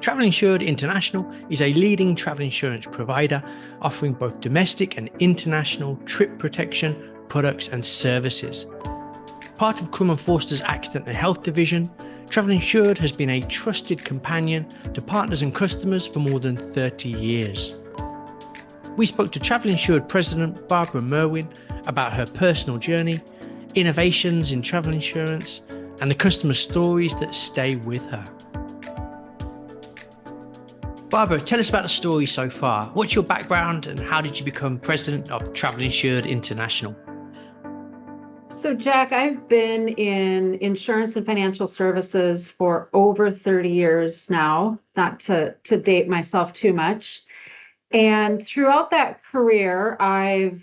Travel Insured International is a leading travel insurance provider offering both domestic and international trip protection products and services. Part of Crum & Forster's Accident and Health division, Travel Insured has been a trusted companion to partners and customers for more than 30 years. We spoke to Travel Insured President Barbra Merwin about her personal journey, innovations in travel insurance, and the customer stories that stay with her. Barbra, tell us about the story so far. What's your background and how did you become president of Travel Insured International? So, Jack, I've been in insurance and financial services for over 30 years now, not to date myself too much. And throughout that career, I've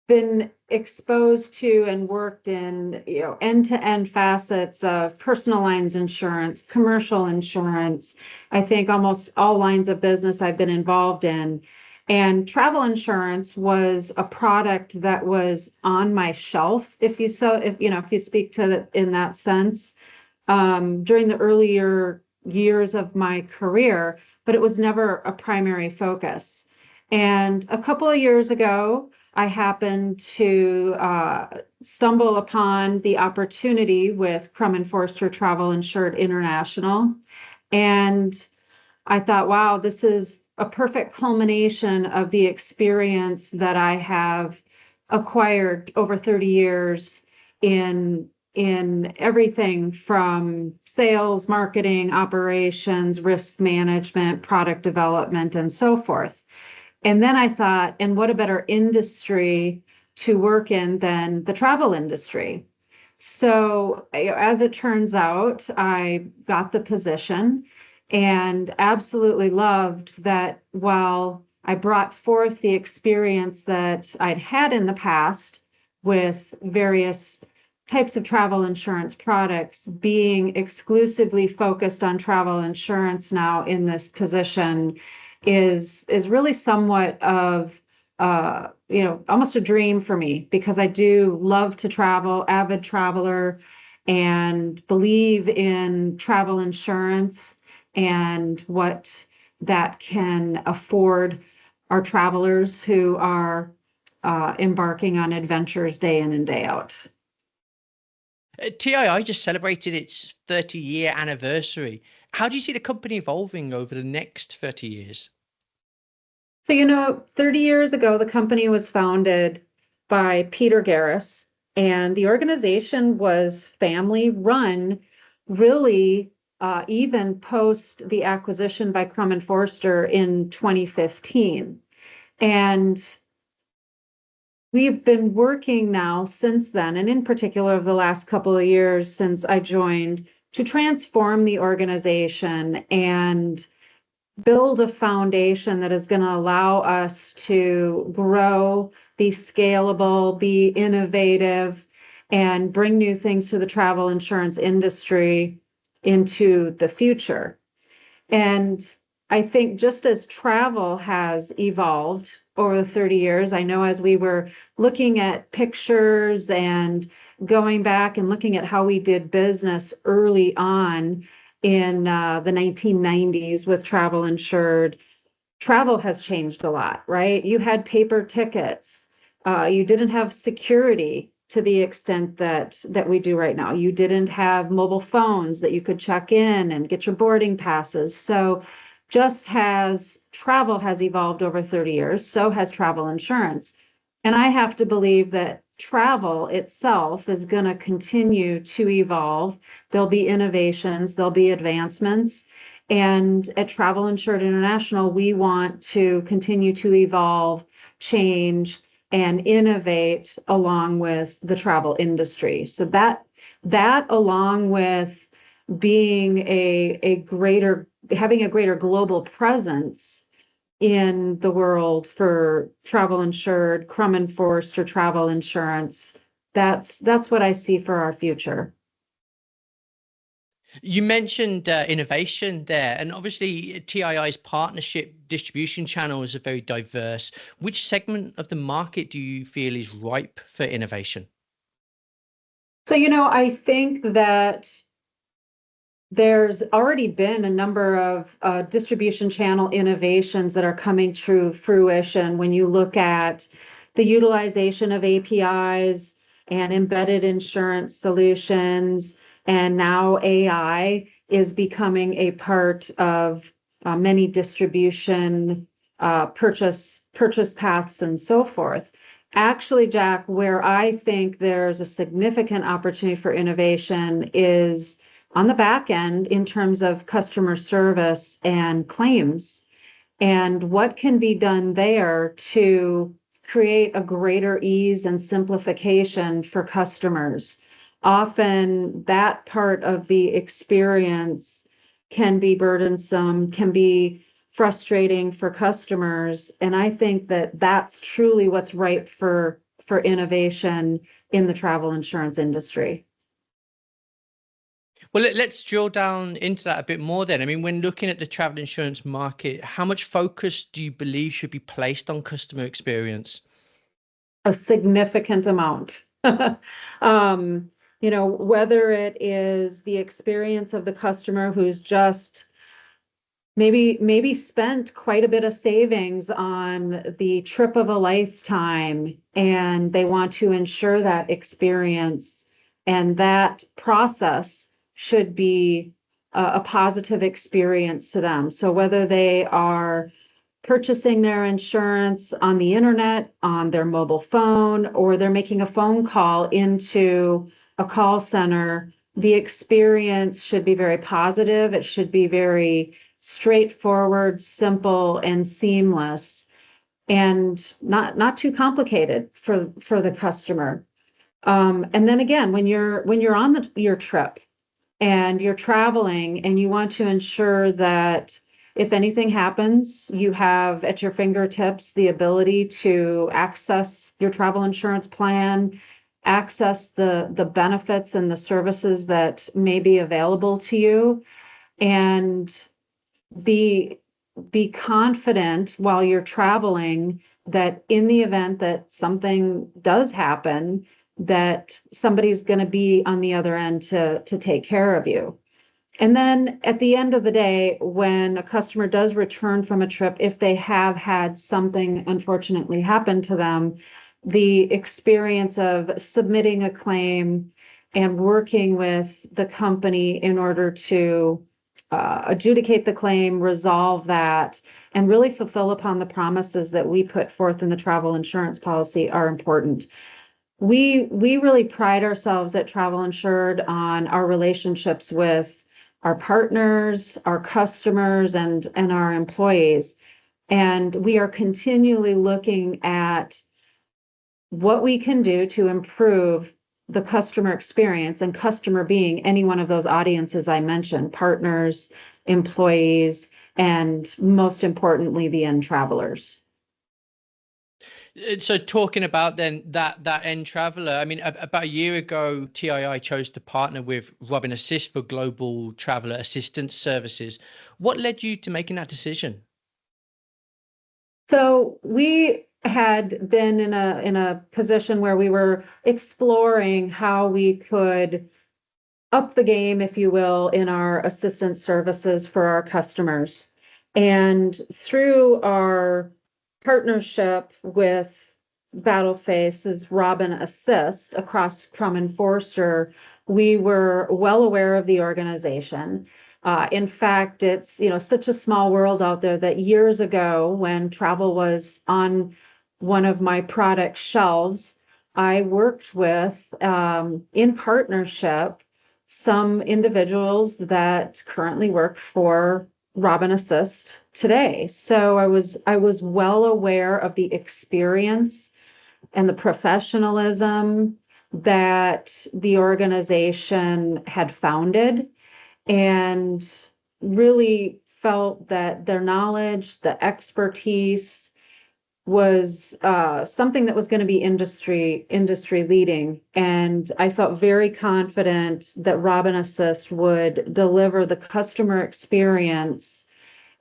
been exposed to and worked in end-to-end facets of personal lines insurance, commercial insurance. I think almost all lines of business I've been involved in. And travel insurance was a product that was on my shelf, if you speak to it in that sense, during the earlier years of my career, but it was never a primary focus. And a couple of years ago, I happened to stumble upon the opportunity with Crum & Forster Travel Insured International. And I thought, wow, this is a perfect culmination of the experience that I have acquired over 30 years in everything from sales, marketing, operations, risk management, product development, and so forth. And then I thought, and what a better industry to work in than the travel industry. So as it turns out, I got the position and absolutely loved that while I brought forth the experience that I'd had in the past with various types of travel insurance products, being exclusively focused on travel insurance now in this position is really somewhat of almost a dream for me, because I do love to travel, avid traveler, and believe in travel insurance and what that can afford our travelers who are embarking on adventures day in and day out. TII just celebrated its 30-year anniversary. How do you see the company evolving over the next 30 years? So, 30 years ago, the company was founded by Peter Garris, and the organization was family run, really, even post the acquisition by Crum & Forster in 2015. And we've been working now since then, and in particular over the last couple of years since I joined, to transform the organization and build a foundation that is going to allow us to grow, be scalable, be innovative, and bring new things to the travel insurance industry into the future. And I think just as travel has evolved over the 30 years, I know as we were looking at pictures and going back and looking at how we did business early on in the 1990s with Travel Insured, travel has changed a lot, right? You had paper tickets. You didn't have security to the extent that we do right now. You didn't have mobile phones that you could check in and get your boarding passes. So just as travel has evolved over 30 years, so has travel insurance. And I have to believe that travel itself is going to continue to evolve. There'll be innovations, there'll be advancements. And at Travel Insured International, we want to continue to evolve, change, and innovate along with the travel industry. So that along with being having a greater global presence in the world for Travel Insured, Crum & Forster Travel Insurance, that's what I see for our future. You mentioned innovation there, and obviously TII's partnership distribution channels are very diverse. Which segment of the market do you feel is ripe for innovation? So, I think that there's already been a number of distribution channel innovations that are coming to fruition when you look at the utilization of APIs and embedded insurance solutions, and now AI is becoming a part of many distribution purchase paths and so forth. Actually, Jack, where I think there's a significant opportunity for innovation is on the back end in terms of customer service and claims, and what can be done there to create a greater ease and simplification for customers. Often that part of the experience can be burdensome, can be frustrating for customers. And I think that that's truly what's ripe for innovation in the travel insurance industry. Well, let's drill down into that a bit more then. I mean, when looking at the travel insurance market, how much focus do you believe should be placed on customer experience? A significant amount. Whether it is the experience of the customer who's just maybe spent quite a bit of savings on the trip of a lifetime, and they want to ensure that experience and that process should be a positive experience to them. So whether they are purchasing their insurance on the internet, on their mobile phone, or they're making a phone call into a call center, the experience should be very positive. It should be very straightforward, simple, and seamless, and not too complicated for the customer. And then again, when you're on your trip and you're traveling and you want to ensure that if anything happens, you have at your fingertips the ability to access your travel insurance plan, access the benefits and the services that may be available to you, and be confident while you're traveling that in the event that something does happen, that somebody's going to be on the other end to take care of you. And then at the end of the day, when a customer does return from a trip, if they have had something unfortunately happen to them, the experience of submitting a claim and working with the company in order to adjudicate the claim, resolve that, and really fulfill upon the promises that we put forth in the travel insurance policy are important. We really pride ourselves at Travel Insured on our relationships with our partners, our customers, and our employees. And we are continually looking at what we can do to improve the customer experience, and customer being any one of those audiences I mentioned: partners, employees, and most importantly, the end travelers. So talking about then that end traveler, I mean, about a year ago, TII chose to partner with Robin Assist for global traveler assistance services. What led you to making that decision? So we had been in a position where we were exploring how we could up the game, if you will, in our assistance services for our customers. And through our partnership with Battleface's Robin Assist across Crum & Forster, we were well aware of the organization. In fact, it's such a small world out there that years ago, when travel was on one of my product shelves, I worked with, in partnership, some individuals that currently work for Robin Assist today. So I was well aware of the experience and the professionalism that the organization had founded, and really felt that their knowledge, the expertise was something that was going to be industry leading. And I felt very confident that Robin Assist would deliver the customer experience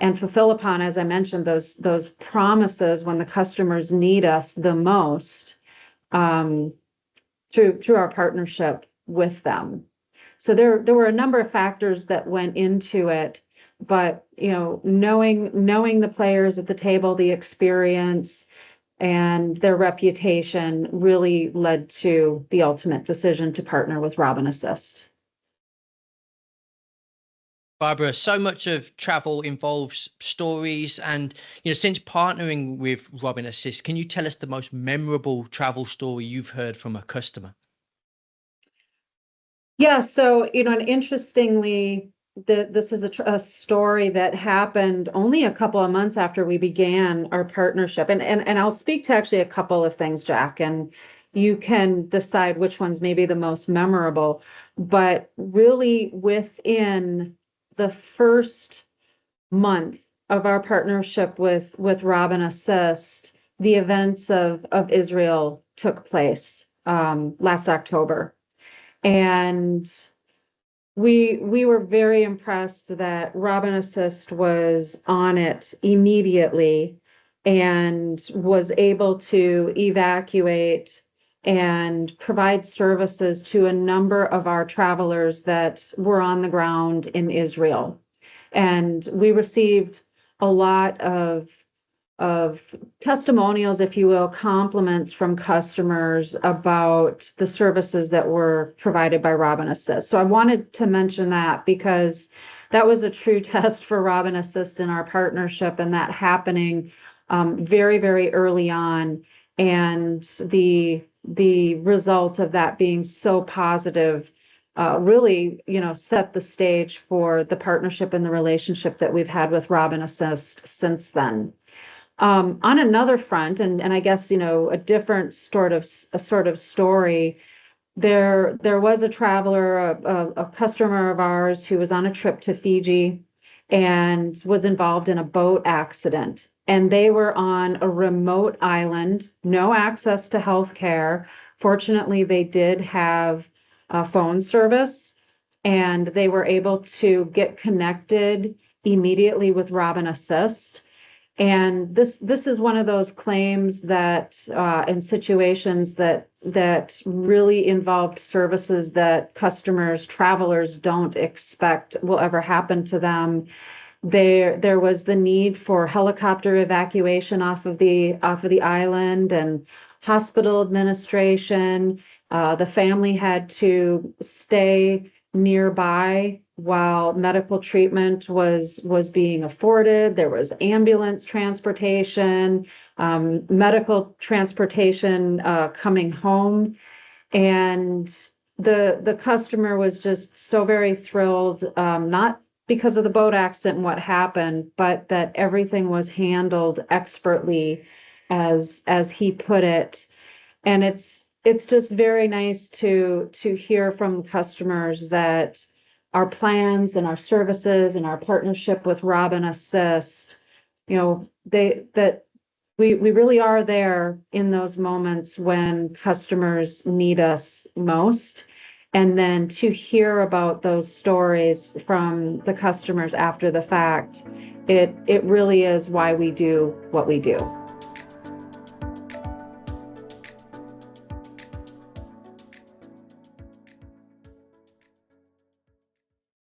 and fulfill upon, as I mentioned, those promises when the customers need us the most, through our partnership with them. So there were a number of factors that went into it, but knowing the players at the table, the experience and their reputation really led to the ultimate decision to partner with Robin Assist. Barbara, so much of travel involves stories, and since partnering with Robin Assist, can you tell us the most memorable travel story you've heard from a customer? Yeah, so and interestingly, this is a story that happened only a couple of months after we began our partnership, and I'll speak to actually a couple of things, Jack, and you can decide which ones may be the most memorable. But really, within the first month of our partnership with Robin Assist, the events of Israel took place last October. And we were very impressed that Robin Assist was on it immediately and was able to evacuate and provide services to a number of our travelers that were on the ground in Israel. And we received a lot of testimonials, if you will, compliments from customers about the services that were provided by Robin Assist. So I wanted to mention that because that was a true test for Robin Assist in our partnership, and that happening very, very early on. And the result of that being so positive really, set the stage for the partnership and the relationship that we've had with Robin Assist since then. On another front, and I guess a different sort of story, there was a traveler, a customer of ours who was on a trip to Fiji and was involved in a boat accident. And they were on a remote island, no access to health care. Fortunately, they did have phone service, and they were able to get connected immediately with Robin Assist. And this is one of those claims that in situations that really involved services that customers, travelers don't expect will ever happen to them. There was the need for helicopter evacuation off of the island and hospital administration. The family had to stay nearby while medical treatment was being afforded. There was ambulance transportation, medical transportation coming home, and the customer was just so very thrilled, not because of the boat accident and what happened, but that everything was handled expertly, as he put it. And it's just very nice to hear from customers that our plans and our services and our partnership with Robin Assist, that we really are there in those moments when customers need us most. And then to hear about those stories from the customers after the fact, it really is why we do what we do.